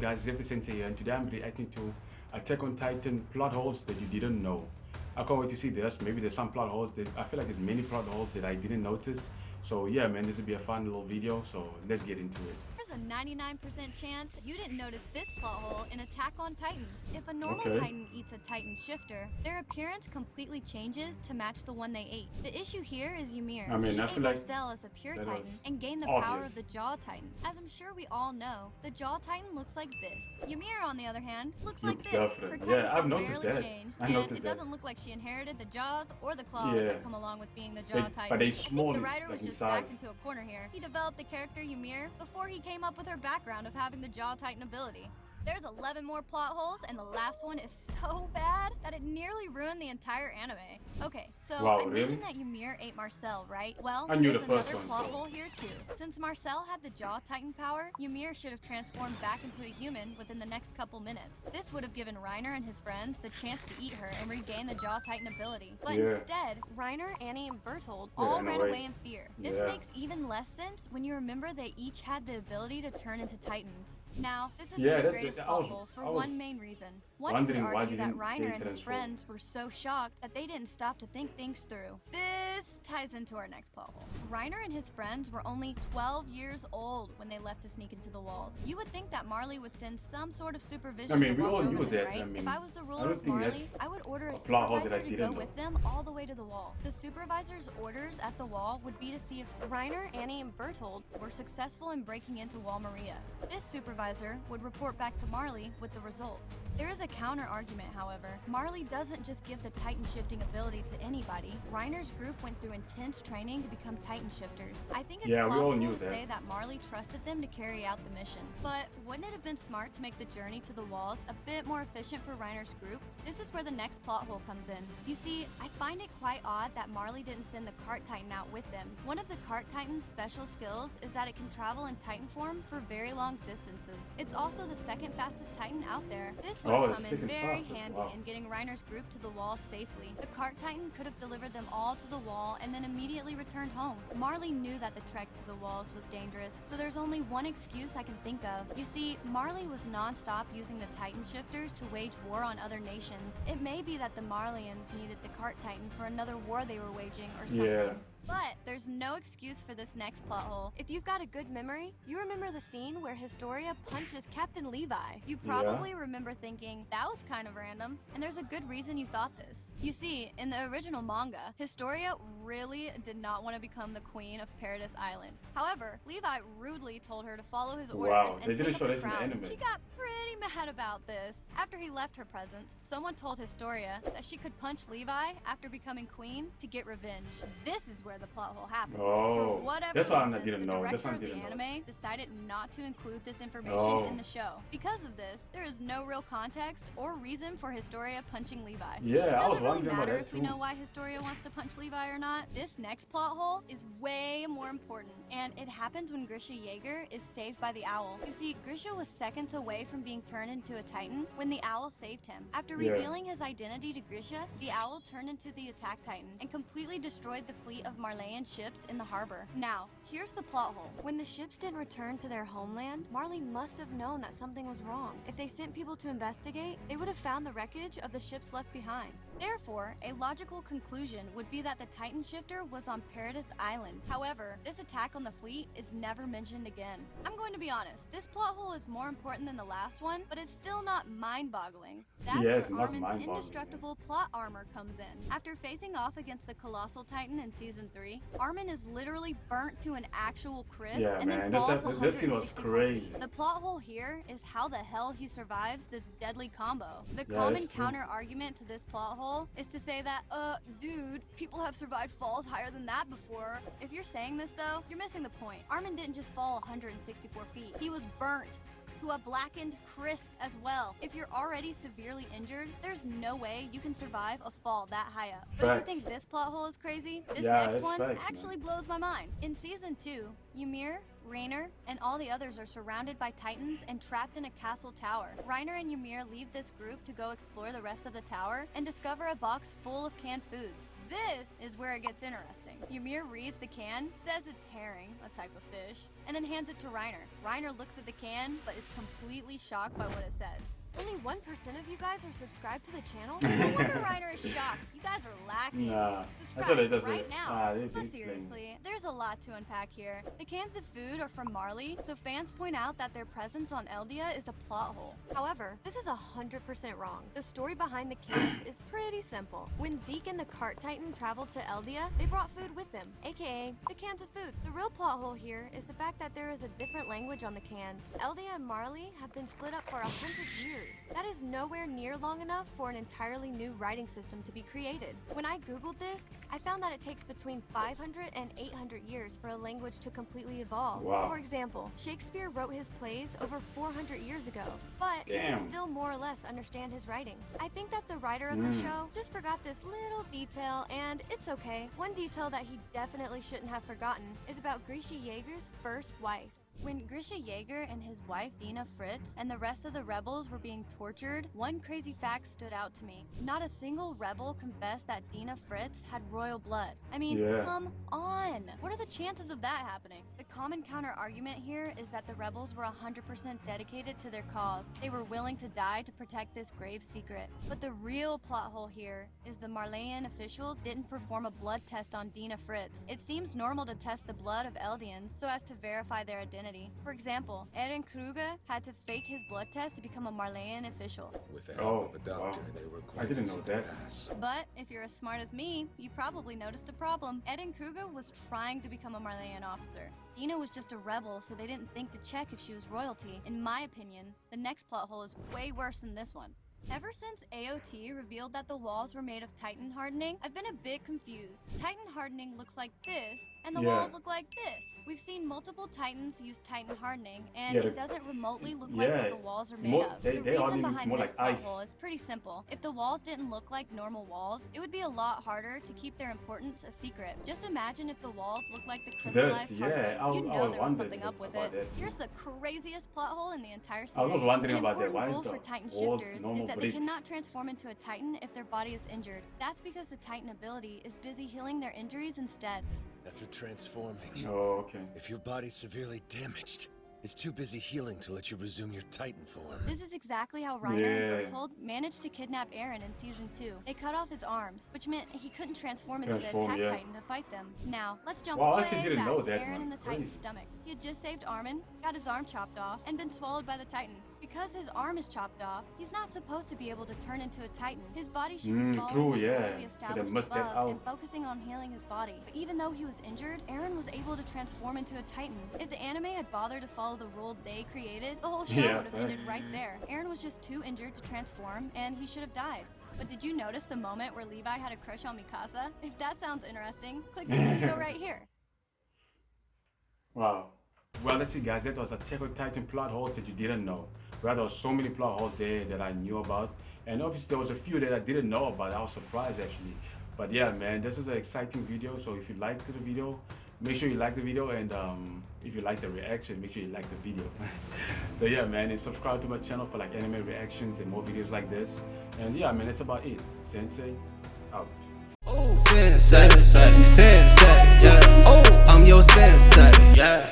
guys, Zip the Sensei here, and today I'm reacting to Attack on Titan plot holes that you didn't know. I can't wait to see this. Maybe there's some plot holes that I feel like there's many plot holes that I didn't notice. So yeah, man, this will be a fun little video. So let's get into it. There's a 99% chance you didn't notice this plot hole in Attack on Titan. If a normal Okay. Titan eats a Titan shifter, their appearance completely changes to match the one they ate. The issue here is Ymir. I mean, she I ate feel like Marcel as a pure that Titan was and gained the power obvious. of the Jaw Titan. As I'm sure we all know, the Jaw Titan looks like this. Ymir, on the other hand, looks like Looks this. Her different. Titan Yeah, I've form noticed barely that. changed, I and noticed it that. doesn't look like she inherited the jaws or the claws Yeah. that come along with being the Jaw Titan. But they I think small, the writer like was in just backed size. into a corner here. He developed the character Ymir before he came up with her background of having the Jaw Titan ability. There's 11 more plot holes, and the last one is so bad that it nearly ruined the entire anime. Okay, so Wow, I really? mentioned that Ymir ate Marcel, right? Well, I knew there's the first another one, plot so- hole here too. Since Marcel had the Jaw Titan power, Ymir should have transformed back into a human within the next couple minutes. This would have given Reiner and his friends the chance to eat her and regain the Jaw Titan ability. But Yeah. instead, Reiner, Annie, and Bertold Yeah, all no ran way. away in fear. This Yeah. makes even less sense when you remember they each had the ability to turn into Titans. Now, this isn't Yeah, the that- greatest I plot was- hole for I was one main reason. One could wondering why argue that didn't Reiner they and his transform? friends were so shocked that they didn't stop to think things through. This ties into our next plot hole. Reiner and his friends were only 12 years old when they left to sneak into the walls. You would think that Marley would send some sort of supervision I mean, to we watch all over knew them, that. right? I mean, if I was the I ruler don't of think Marley, that's I would order a a plot hole that supervisor I to go didn't know. with them all the way to the wall. The supervisor's orders at the wall would be to see if Reiner, Annie, and Bertold were successful in breaking into Wall Maria. This supervisor would report back to Marley with the results. There is a counter argument, however. Marley doesn't just give the Titan shifting ability to anybody. Reiner's group went through intense training to become Titan shifters. I think it's Yeah, we all plausible knew to that. say that Marley trusted them to carry out the mission. But wouldn't it have been smart to make the journey to the walls a bit more efficient for Reiner's group? This is where the next plot hole comes in. You see, I find it quite odd that Marley didn't send the Cart Titan out with them. One of the Cart Titan's special skills is that it can travel in Titan form for very long distances. It's also the second fastest Titan out there. This would Oh, have the come in second very fastest, handy wow. in getting Reiner's group to the wall safely. The Cart Titan could have delivered them all to the wall and then immediately returned home. Marley knew that the trek to the walls was dangerous, so there's only one excuse I can think of. You see, Marley was non-stop using the Titan shifters to wage war on other nations. It may be that the Marleyans needed the Cart Titan for another war they were waging or something. Yeah. But there's no excuse for this next plot hole. If you've got a good memory, you remember the scene where Historia punches Captain Levi. You probably remember thinking, that was kind of random, and there's a good reason you thought this. You see, in the original manga, Historia really did not want to become the queen of Paradise Island. However, Levi rudely told her to follow his orders Wow, they and didn't take show up the this in the crown. anime. She got pretty mad about this. After he left her presence, someone told Historia that she could punch Levi after becoming queen to get revenge. This is where the plot hole happens. Oh, For whatever that's why I reason, didn't the know. That's director why I of the didn't know. anime decided not to include this information Oh. in the show. Because of this, there is no real context or reason for Historia punching Levi. Yeah, It I was doesn't really wondering about matter that if we too. know why Historia wants to punch Levi or not. This next plot hole is way more important, and it happens when Grisha Jaeger is saved by the owl. You see, Grisha was seconds away from being turned into a Titan when the owl saved him. After Yeah. revealing his identity to Grisha, the owl turned into the attack Titan and completely destroyed the fleet of Marleyan ships in the harbor. Now, here's the plot hole. When the ships didn't return to their homeland, Marley must have known that something was wrong. If they sent people to investigate, they would have found the wreckage of the ships left behind. Therefore, a logical conclusion would be that the Titan shifter was on Paradise Island. However, this attack on the fleet is never mentioned again. I'm going to be honest, this plot hole is more important than the last one, but it's still not mind-boggling. That's Yeah, it's where not Armin's mind-boggling, indestructible plot armor comes in. After facing off against the Colossal Titan in Season 3, Armin is literally burnt to an actual crisp Yeah, and man, then falls this scene was 164 crazy. feet. The plot hole here is how the hell he survives this deadly combo. The Yeah, common that's true. counter argument to this plot hole is to say that, dude, people have survived falls higher than that before. If you're saying this though, you're missing the point. Armin didn't just fall 164 feet. He was burnt to a blackened crisp as well. If you're already severely injured, there's no way you can survive a fall that high up. But if you Facts. think this plot hole is crazy, this Yeah, next it's one facts, actually man. blows my mind. In Season 2, Ymir, Rainer, and all the others are surrounded by Titans and trapped in a castle tower. Reiner and Ymir leave this group to go explore the rest of the tower and discover a box full of canned foods. this is where it gets interesting. Ymir reads the can, says it's herring, a type of fish, and then hands it to Reiner. Reiner looks at the can, but is completely shocked by what it says. Only 1% of you guys are subscribed to the channel? No wonder Reiner is shocked. You guys are lacking. Nah, Subscribe right now. But seriously, there's a lot to unpack here. The cans of food are from Marley, so fans point out that their presence on Eldia is a plot hole. However, this is 100% wrong. The story behind the cans is pretty simple. When Zeke and the Cart Titan traveled to Eldia, they brought food with them, aka the cans of food. The real plot hole here is the fact that there is a different language on the cans. Eldia and Marley have been split up for 100 years. That is nowhere near long enough for an entirely new writing system to be created. When I googled this, I found that it takes between 500 and 800 years for a language to completely evolve. Wow. For example, Shakespeare wrote his plays over 400 years ago, but you Damn. can still more or less understand his writing. I think that the writer of the show just forgot this little detail, and it's okay. One detail that he definitely shouldn't have forgotten is about Grisha Jaeger's first wife. When Grisha Jaeger and his wife Dina Fritz and the rest of the rebels were being tortured, one crazy fact stood out to me. Not a single rebel confessed that Dina Fritz had royal blood. I mean, come on! What are the chances of that happening? The common counter-argument here is that the rebels were 100% dedicated to their cause. They were willing to die to protect this grave secret. But the real plot hole here is the Marleyan officials didn't perform a blood test on Dina Fritz. It seems normal to test the blood of Eldians so as to verify their identity. For example, Eren Kruger had to fake his blood test to become a Marleyan official. With the help of a doctor, they were quite I didn't easy know to that. pass. But if you're as smart as me, you probably noticed a problem. Eren Kruger was trying to become a Marleyan officer. Dina was just a rebel, so they didn't think to check if she was royalty. In my opinion, the next plot hole is way worse than this one. Ever since AOT revealed that the walls were made of Titan hardening, I've been a bit confused. Titan hardening looks like this, and the walls look like this. We've seen multiple Titans use Titan hardening, and it doesn't remotely look like what the walls are made of. The reason behind this plot hole is pretty simple. If the walls didn't look like normal walls, it would be a lot harder to keep their importance a secret. Just imagine if the walls looked like the crystallized hardwood. You'd know there was something up with it. Here's the craziest plot hole in the entire series. I was wondering An about that. important Why is rule the for Titan walls shifters normal is that they bricks? cannot transform into a Titan if their body is injured. That's because the Titan ability is busy healing their injuries instead. After transforming, Oh, okay. if your body's severely damaged, it's too busy healing to let you resume your Titan form. This is exactly how Reiner and Berthold managed to kidnap Eren in Season 2. They cut off his arms, which meant he couldn't transform into the attack Titan to fight them. Now, let's jump way back to Eren in the Titan's stomach. He had just saved Armin, got his arm chopped off, and been swallowed by the Titan. Because his arm is chopped off, he's not supposed to be able to turn into a Titan. His body should be following the rule we established above and focusing on healing his body. But even though he was injured, Eren was able to transform into a Titan. If the anime had bothered to follow the rule they created, the whole show would have ended right there. Eren was just too injured to transform, and he should have died. But did you notice the moment where Levi had a crush on Mikasa? If that sounds interesting, click this video right here. Wow. Well, let's see, guys. That was Attack on Titan plot holes that you didn't know. Well, there was so many plot holes there that I knew about, and obviously there was a few that I didn't know about. I was surprised actually. But yeah, man, this was an exciting video. So if you liked the video, make sure you like the video, and if you like the reaction, make sure you like the video. So yeah, man, and subscribe to my channel for like anime reactions and more videos like this. And yeah, man, that's about it. Sensei out. Oh, sensei, yeah. Oh, I'm your sensei, yeah.